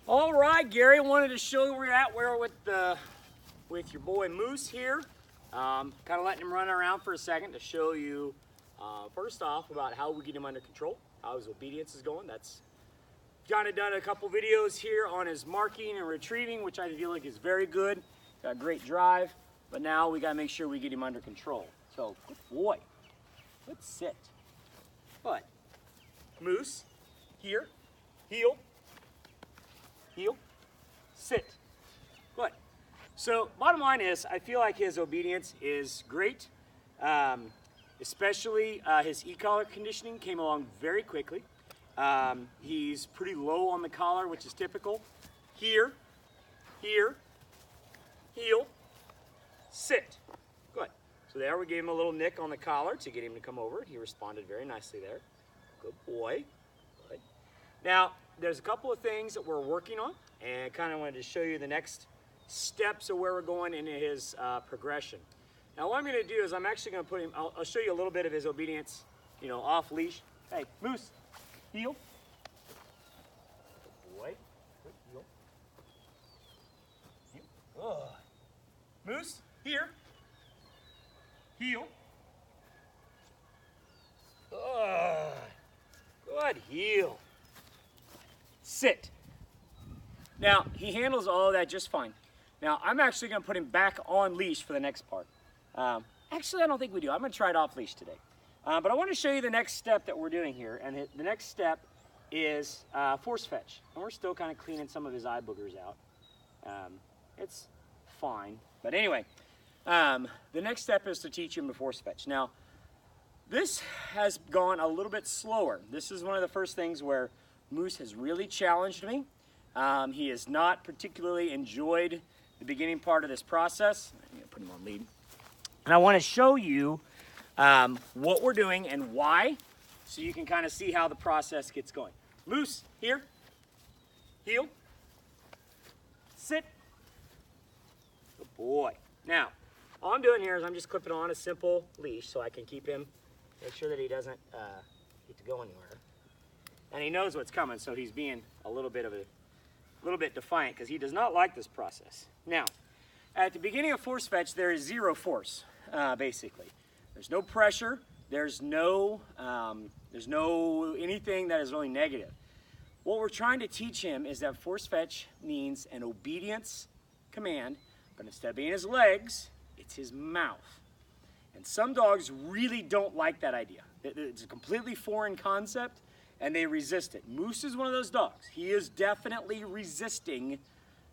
All right, Gary, I wanted to show you where you're at. We're with your boy Moose here. Kind of letting him run around for a second to show you, first off, about how we get him under control, how his obedience is going. That's kind of done a couple videos here on his marking and retrieving, which I feel like is very good. Got a great drive, but now we got to make sure we get him under control. So, good boy. Let's sit. Good. Moose, here, heel, heel, sit. Good. So bottom line is, I feel like his obedience is great. Especially his e-collar conditioning came along very quickly. He's pretty low on the collar, which is typical. Here, here, heel, sit. Good. So there we gave him a little nick on the collar to get him to come over. He responded very nicely there. Good boy. Good. Now, there's a couple of things that we're working on, and kind of wanted to show you the next steps of where we're going in his progression. Now, what I'm going to do is I'm actually going to put him, I'll show you a little bit of his obedience, you know, off leash. Hey, Moose, heel. Good boy. Good heel. Heel. Good. Moose, here. Heel. Good. Good heel. Sit. Now, he handles all of that just fine. Now, I'm actually going to put him back on leash for the next part. Actually, I don't think we do. I'm going to try it off leash today. But I want to show you the next step that we're doing here. And the next step is force fetch. And we're still kind of cleaning some of his eye boogers out. It's fine. But anyway, the next step is to teach him to force fetch. Now, this has gone a little bit slower. This is one of the first things where Moose has really challenged me. He has not particularly enjoyed the beginning part of this process. I'm going to put him on lead. And I want to show you what we're doing and why, so you can kind of see how the process gets going. Moose, here. Heel. Sit. Good boy. Now, all I'm doing here is I'm just clipping on a simple leash so I can keep him, make sure that he doesn't get to go anywhere. And he knows what's coming, so he's being a little bit defiant because he does not like this process. Now, at the beginning of force fetch, there is zero force, basically. There's no pressure. There's no anything that is really negative. What we're trying to teach him is that force fetch means an obedience command, but instead of being his legs, it's his mouth. And some dogs really don't like that idea. It's a completely foreign concept, and they resist it. Moose is one of those dogs. He is definitely resisting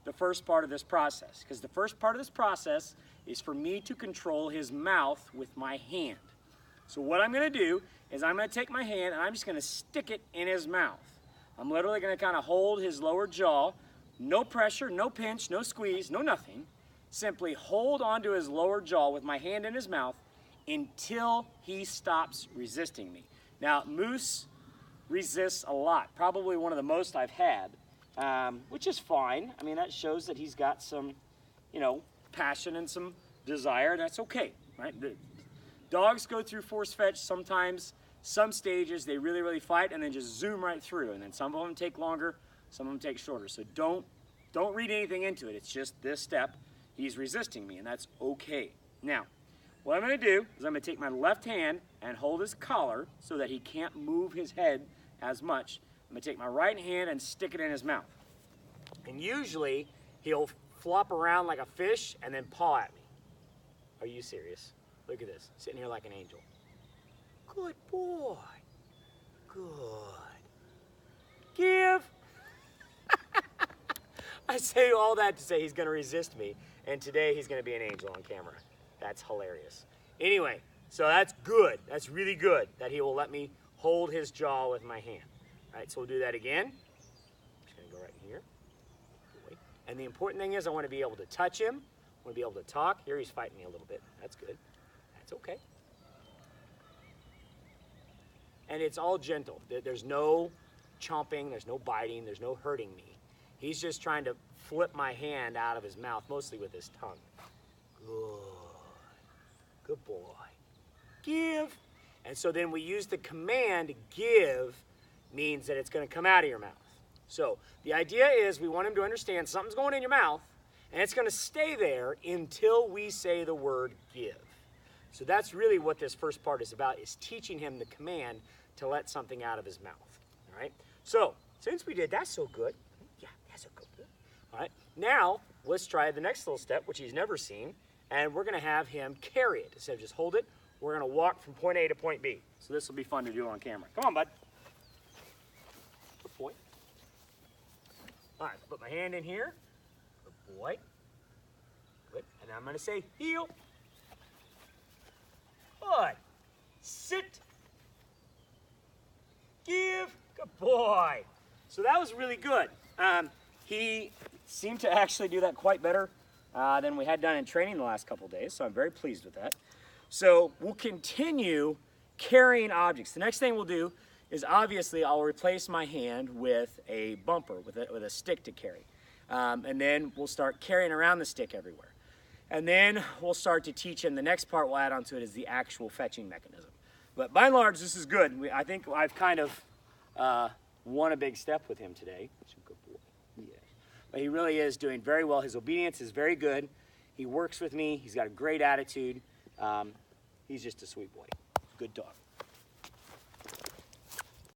the first part of this process, because the first part of this process is for me to control his mouth with my hand. So what I'm going to do is I'm going to take my hand and I'm just going to stick it in his mouth. I'm literally going to kind of hold his lower jaw. No pressure, no pinch, no squeeze, no nothing. Simply hold onto his lower jaw with my hand in his mouth until he stops resisting me. Now, Moose resists a lot, probably one of the most I've had, which is fine. I mean, that shows that he's got some, you know, passion and some desire. That's okay, right? The dogs go through force fetch sometimes. Some stages they really, really fight and then just zoom right through. And then some of them take longer, some of them take shorter. So don't read anything into it. It's just this step. He's resisting me, and that's okay. Now, what I'm going to do is I'm going to take my left hand and hold his collar so that he can't move his head as much. I'm going to take my right hand and stick it in his mouth. And usually, he'll flop around like a fish and then paw at me. Are you serious? Look at this, sitting here like an angel. Good boy. Good. Give. I say all that to say he's going to resist me, and today he's going to be an angel on camera. That's hilarious. Anyway, so that's good. That's really good that he will let me hold his jaw with my hand. All right, so we'll do that again. I'm just going to go right here. And the important thing is I want to be able to touch him. I want to be able to talk. Here he's fighting me a little bit. That's good. That's okay. And it's all gentle. There's no chomping. There's no biting. There's no hurting me. He's just trying to flip my hand out of his mouth, mostly with his tongue. Good. Good boy. Give. And so then we use the command give means that it's going to come out of your mouth. So the idea is we want him to understand something's going in your mouth, and it's going to stay there until we say the word give. So that's really what this first part is about, is teaching him the command to let something out of his mouth. All right? So since we did that so good, yeah, that's so good. All right, now let's try the next little step, which he's never seen, and we're going to have him carry it. Instead of just hold it, we're going to walk from point A to point B. So this will be fun to do on camera. Come on, bud. Good boy. All right, put my hand in here. Good boy. Good. And I'm going to say heel. Good. Sit. Give. Good boy. So that was really good. He seemed to actually do that quite better than we had done in training the last couple days, so I'm very pleased with that. So we'll continue carrying objects. The next thing we'll do is obviously I'll replace my hand with a bumper, with a stick to carry. And then we'll start carrying around the stick everywhere. And then we'll start to teach him, the next part we'll add onto it is the actual fetching mechanism. But by and large, this is good. I think I've kind of won a big step with him today. But he really is doing very well. His obedience is very good. He works with me. He's got a great attitude. He's just a sweet boy. Good dog.